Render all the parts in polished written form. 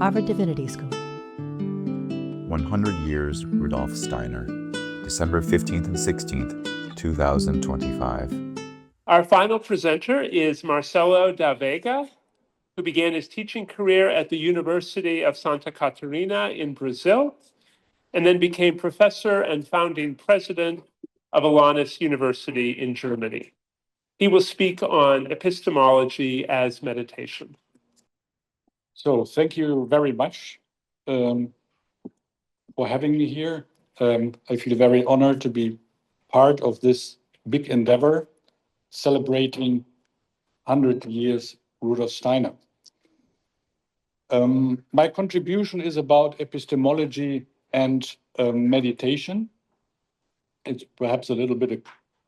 Harvard Divinity School. 100 Years Rudolf Steiner, December 15th and 16th, 2025. Our final presenter is Marcelo da Veiga, who began his teaching career at the University of Santa Catarina in Brazil, and then became professor and founding president of Alanus University in Germany. He will speak on epistemology as meditation. So thank you very much for having me here. I feel very honored to be part of this big endeavor celebrating 100 years Rudolf Steiner. My contribution is about epistemology and meditation. It's perhaps a little bit a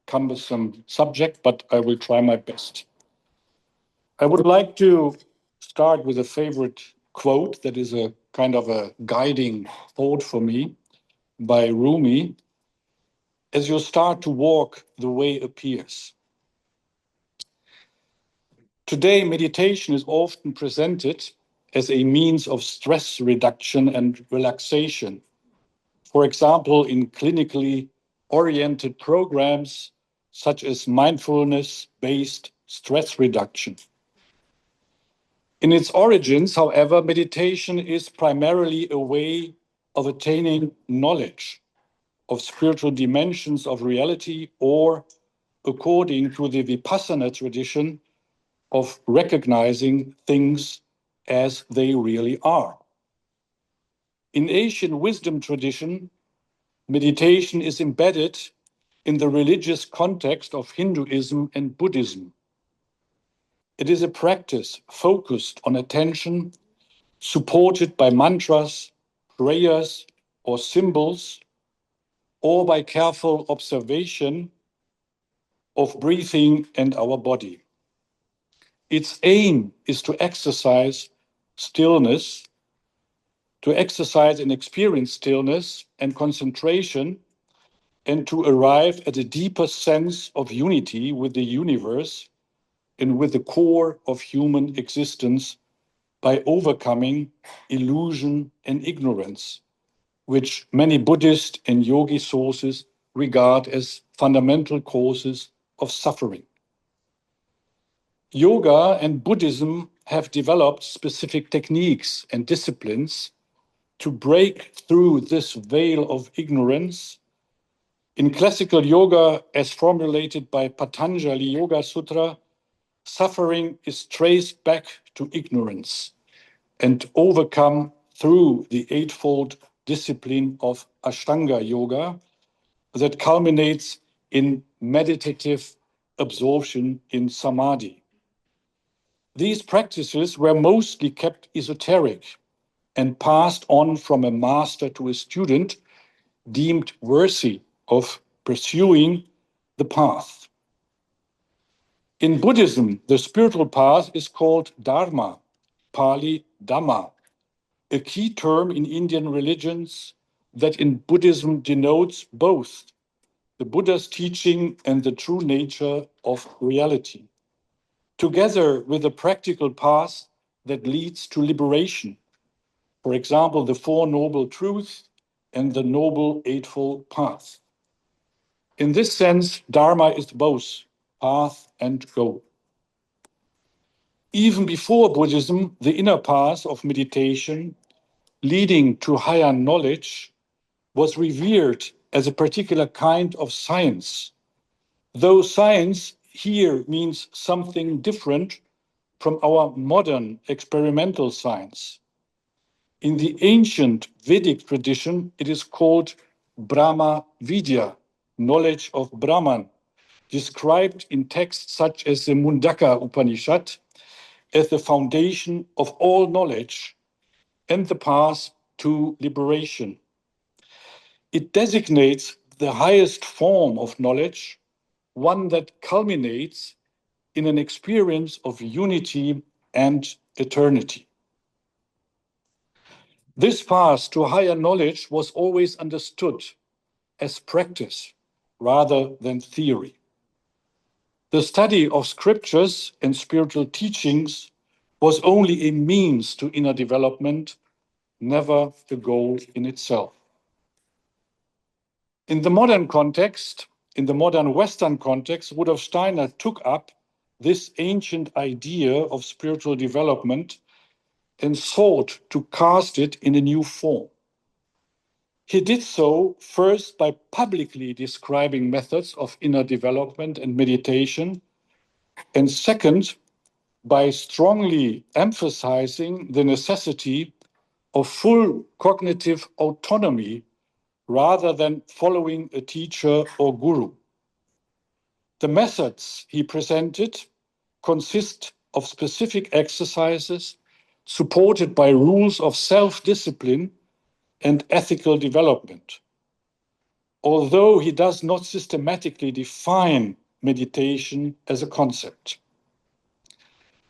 cumbersome subject, but I will try my best. I would like to start with a favorite quote that is a kind of a guiding thought for me by Rumi. As you start to walk, the way appears. Today, meditation is often presented as a means of stress reduction and relaxation. For example, in clinically oriented programs such as mindfulness-based stress reduction. In its origins, however, meditation is primarily a way of attaining knowledge of spiritual dimensions of reality, or, according to the Vipassana tradition, of recognizing things as they really are. In Asian wisdom tradition, meditation is embedded in the religious context of Hinduism and Buddhism. It is a practice focused on attention, supported by mantras, prayers, or symbols, or by careful observation of breathing and our body. Its aim is to exercise stillness, to exercise and experience stillness and concentration, and to arrive at a deeper sense of unity with the universe and with the core of human existence by overcoming illusion and ignorance, which many Buddhist and yogi sources regard as fundamental causes of suffering. Yoga and Buddhism have developed specific techniques and disciplines to break through this veil of ignorance. In classical yoga, as formulated by Patanjali Yoga Sutra, suffering is traced back to ignorance and overcome through the eightfold discipline of Ashtanga Yoga that culminates in meditative absorption in samadhi. These practices were mostly kept esoteric and passed on from a master to a student deemed worthy of pursuing the path. In Buddhism, the spiritual path is called Dharma, Pali Dhamma, a key term in Indian religions that in Buddhism denotes both the Buddha's teaching and the true nature of reality, together with a practical path that leads to liberation. For example, the Four Noble Truths and the Noble Eightfold Path. In this sense, Dharma is both path and goal. Even before Buddhism, the inner path of meditation, leading to higher knowledge, was revered as a particular kind of science, though science here means something different from our modern experimental science. In the ancient Vedic tradition, it is called Brahmavidya, knowledge of Brahman, described in texts such as the Mundaka Upanishad as the foundation of all knowledge and the path to liberation. It designates the highest form of knowledge, one that culminates in an experience of unity and eternity. This path to higher knowledge was always understood as practice rather than theory. The study of scriptures and spiritual teachings was only a means to inner development never a goal in itself. In the modern context, in the modern Western context, Rudolf Steiner took up this ancient idea of spiritual development and sought to cast it in a new form. He did so first by publicly describing methods of inner development and meditation, and second, by strongly emphasizing the necessity of full cognitive autonomy rather than following a teacher or guru. The methods he presented consist of specific exercises supported by rules of self-discipline and ethical development. Although he does not systematically define meditation as a concept.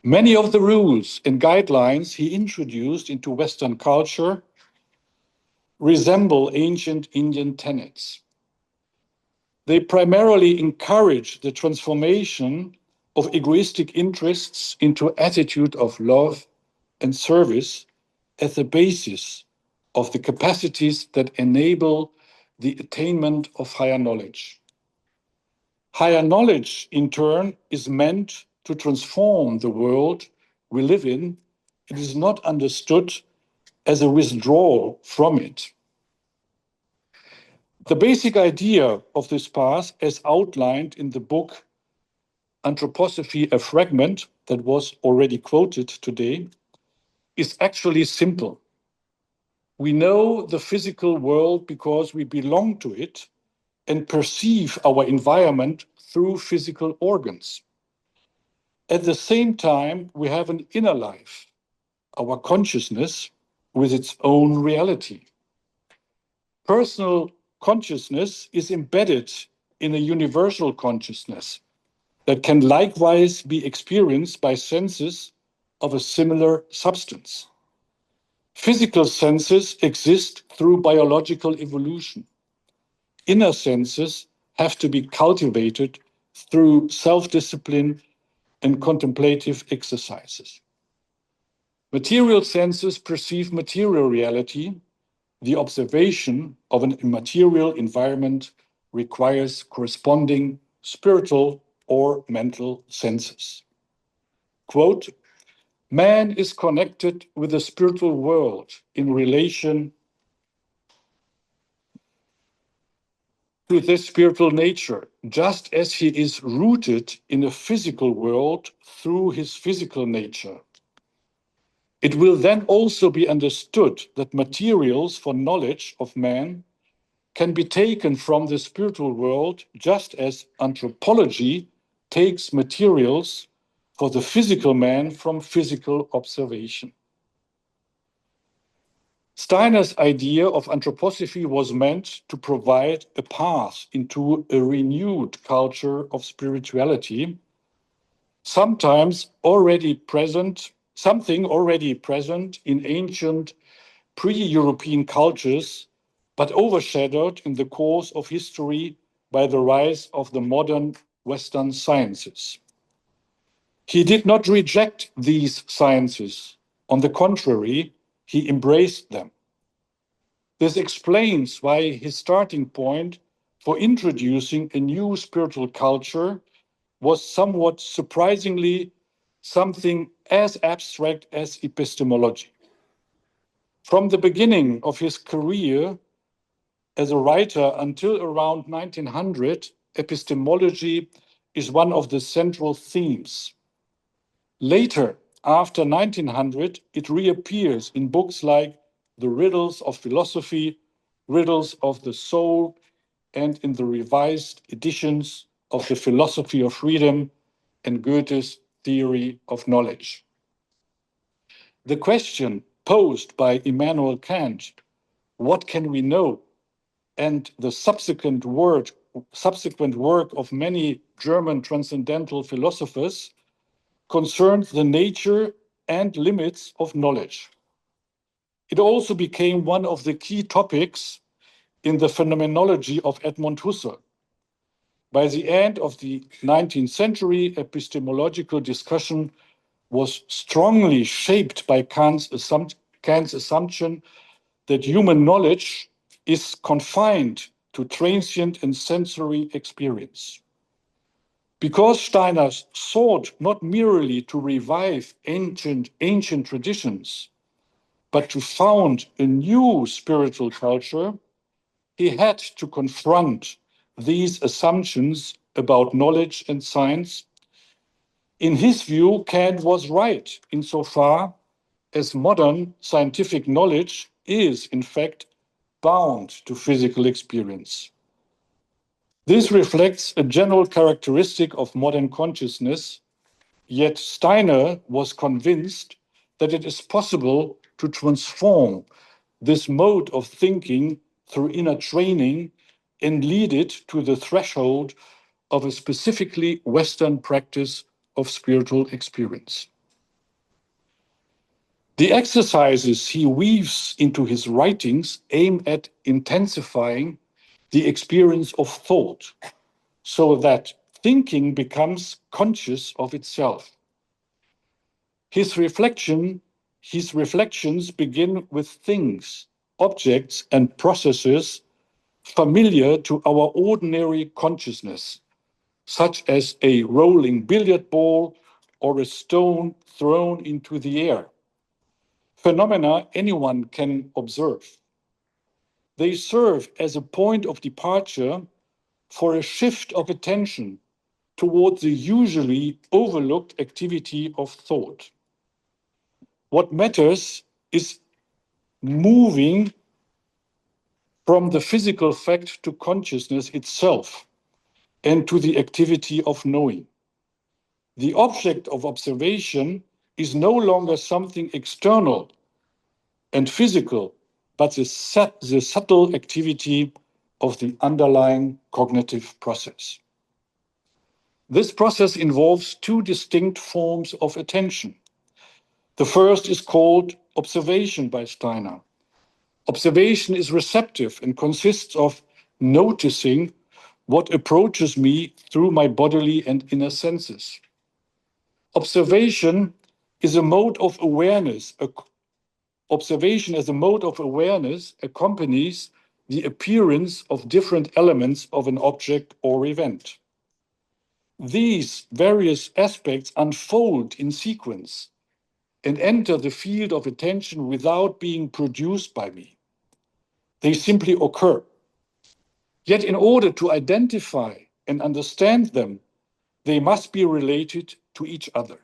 Many of the rules and guidelines he introduced into Western culture resemble ancient Indian tenets. They primarily encourage the transformation of egoistic interests into attitude of love and service as the basis of the capacities that enable the attainment of higher knowledge. Higher knowledge, in turn, is meant to transform the world we live in. It is not understood as a withdrawal from it. The basic idea of this path, as outlined in the book Anthroposophy, a Fragment, that was already quoted today, is actually simple. We know the physical world because we belong to it and perceive our environment through physical organs. At the same time, we have an inner life, our consciousness with its own reality. Personal consciousness is embedded in a universal consciousness that can likewise be experienced by senses of a similar substance. Physical senses exist through biological evolution. Inner senses have to be cultivated through self-discipline and contemplative exercises. Material senses perceive material reality. The observation of an immaterial environment requires corresponding spiritual or mental senses. Quote, man is connected with the spiritual world in relation to this spiritual nature, just as he is rooted in a physical world through his physical nature. It will then also be understood that materials for knowledge of man can be taken from the spiritual world, just as anthropology takes materials for the physical man from physical observation. Steiner's idea of anthroposophy was meant to provide a path into a renewed culture of spirituality, something already present in ancient pre-European cultures, but overshadowed in the course of history by the rise of the modern Western sciences. He did not reject these sciences. On the contrary, he embraced them. This explains why his starting point for introducing a new spiritual culture was somewhat surprisingly something as abstract as epistemology. From the beginning of his career as a writer until around 1900, epistemology is one of the central themes. Later, after 1900, it reappears in books like The Riddles of Philosophy, Riddles of the Soul, and in the revised editions of The Philosophy of Freedom and Goethe's Theory of Knowledge. The question posed by Immanuel Kant, what can we know? And the subsequent work of many German transcendental philosophers concerned the nature and limits of knowledge. It also became one of the key topics in the phenomenology of Edmund Husserl. By the end of the 19th century, epistemological discussion was strongly shaped by Kant's Kant's assumption that human knowledge is confined to transient and sensory experience. Because Steiner sought not merely to revive ancient traditions, but to found a new spiritual culture, he had to confront these assumptions about knowledge and science. In his view, Kant was right insofar as modern scientific knowledge is, in fact, bound to physical experience. This reflects a general characteristic of modern consciousness, yet Steiner was convinced that it is possible to transform this mode of thinking through inner training and lead it to the threshold of a specifically Western practice of spiritual experience. The exercises he weaves into his writings aim at intensifying the experience of thought so that thinking becomes conscious of itself. His reflections begin with things, objects, and processes familiar to our ordinary consciousness, such as a rolling billiard ball or a stone thrown into the air. Phenomena anyone can observe. They serve as a point of departure for a shift of attention towards the usually overlooked activity of thought. What matters is moving from the physical fact to consciousness itself and to the activity of knowing. The object of observation is no longer something external and physical, but the subtle activity of the underlying cognitive process. This process involves two distinct forms of attention. The first is called observation by Steiner. Observation is receptive and consists of noticing what approaches me through my bodily and inner senses. Observation is a mode of awareness. Observation as a mode of awareness accompanies the appearance of different elements of an object or event. These various aspects unfold in sequence and enter the field of attention without being produced by me. They simply occur. Yet in order to identify and understand them, they must be related to each other.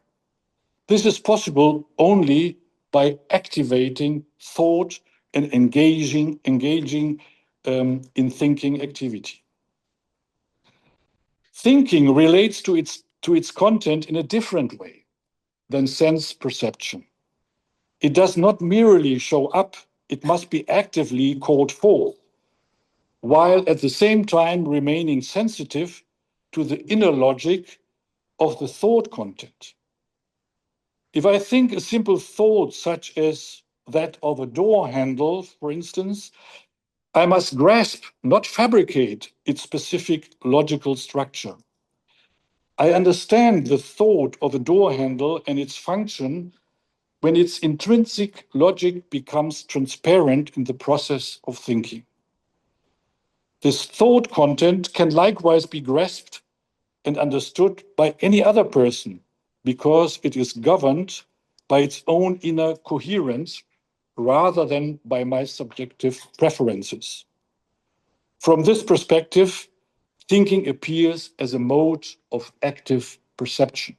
This is possible only by activating thought and engaging in thinking activity. Thinking relates to its content in a different way than sense perception. It does not merely show up, it must be actively called forth, while at the same time remaining sensitive to the inner logic of the thought content. If I think a simple thought such as that of a door handle, for instance, I must grasp, not fabricate, its specific logical structure. I understand the thought of a door handle and its function when its intrinsic logic becomes transparent in the process of thinking. This thought content can likewise be grasped and understood by any other person because it is governed by its own inner coherence rather than by my subjective preferences. From this perspective, thinking appears as a mode of active perception.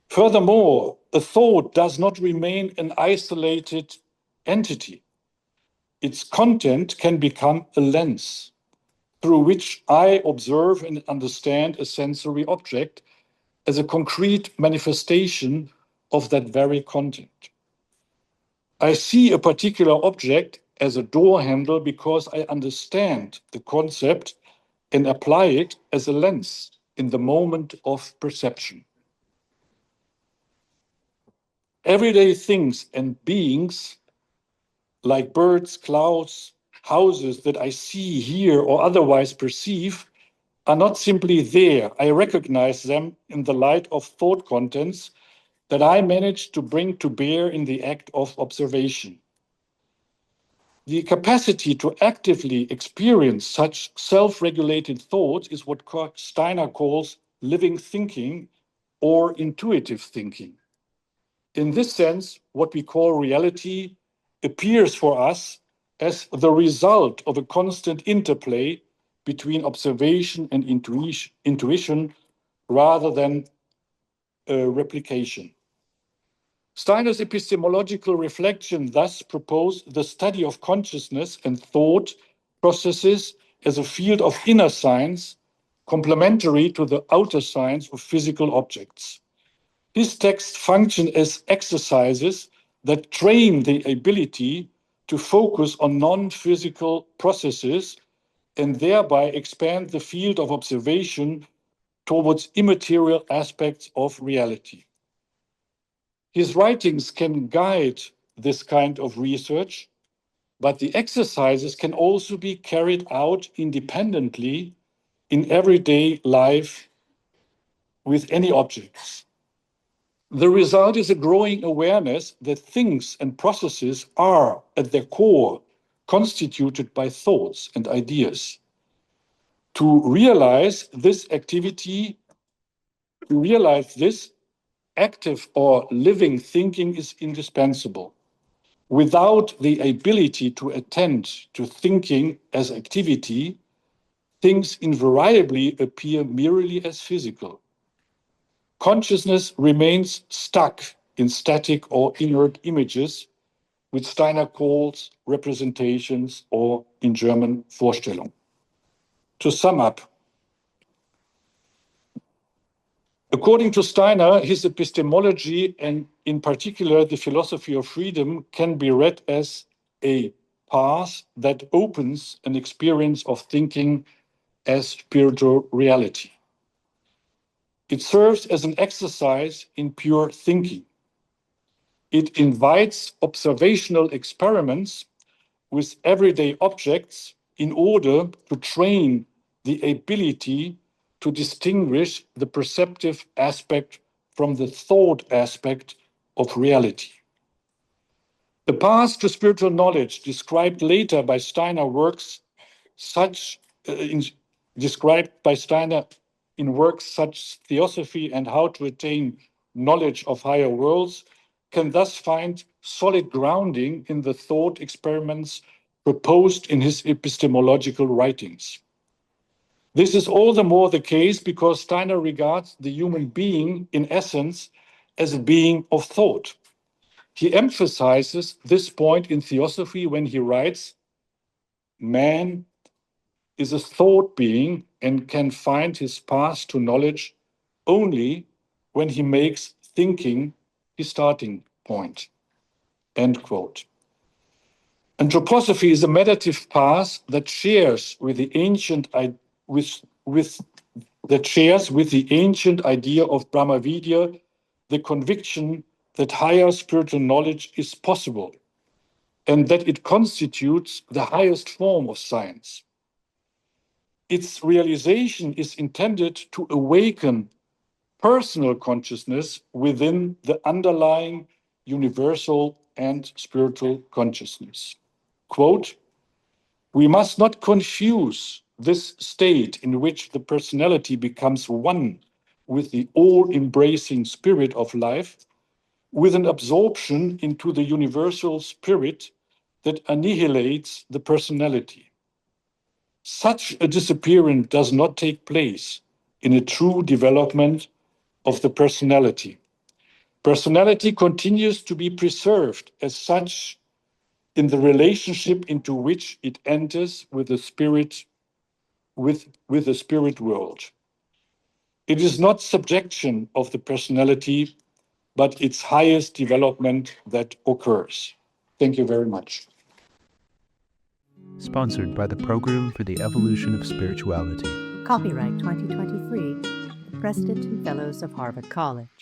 Furthermore, a thought does not remain an isolated entity. Its content can become a lens through which I observe and understand a sensory object as a concrete manifestation of that very content. I see a particular object as a door handle because I understand the concept and apply it as a lens in the moment of perception. Everyday things and beings, like birds, clouds, houses that I see, hear, or otherwise perceive, are not simply there. I recognize them in the light of thought contents that I managed to bring to bear in the act of observation. The capacity to actively experience such self-regulated thought is what Steiner calls living thinking or intuitive thinking. In this sense, what we call reality appears for us as the result of a constant interplay between observation and intuition rather than replication. Steiner's epistemological reflection thus proposed the study of consciousness and thought processes as a field of inner science, complementary to the outer science of physical objects. His texts function as exercises that train the ability to focus on non-physical processes and thereby expand the field of observation towards immaterial aspects of reality. His writings can guide this kind of research, but the exercises can also be carried out independently in everyday life with any objects. The result is a growing awareness that things and processes are, at their core, constituted by thoughts and ideas. To realize this, active or living thinking is indispensable. Without the ability to attend to thinking as activity, things invariably appear merely as physical. Consciousness remains stuck in static or inert images, which Steiner calls representations or in German Vorstellung. To sum up, according to Steiner, his epistemology, and in particular the philosophy of freedom, can be read as a path that opens an experience of thinking as spiritual reality. It serves as an exercise in pure thinking. It invites observational experiments with everyday objects in order to train the ability to distinguish the perceptive aspect from the thought aspect of reality. The path to spiritual knowledge described later by Steiner in works such Theosophy and How to Attain Knowledge of Higher Worlds can thus find solid grounding in the thought experiments proposed in his epistemological writings. This is all the more the case because Steiner regards the human being in essence as a being of thought. He emphasizes this point in Theosophy when he writes, "Man is a thought being and can find his path to knowledge only when he makes thinking his starting point." End quote. Anthroposophy is a meditative path that shares with the ancient idea of Brahmavidya the conviction that higher spiritual knowledge is possible and that it constitutes the highest form of science. Its realization is intended to awaken personal consciousness within the underlying universal and spiritual consciousness. Quote, "We must not confuse this state in which the personality becomes one with the all-embracing spirit of life with an absorption into the universal spirit that annihilates the personality. Such a disappearance does not take place in a true development of the personality. Personality continues to be preserved as such in the relationship into which it enters with the spirit, with the spirit world. It is not subjection of the personality, but its highest development that occurs." Thank you very much. Sponsored by the Program for the Evolution of Spirituality. Copyright 2023, the Prestigious Fellows of Harvard College.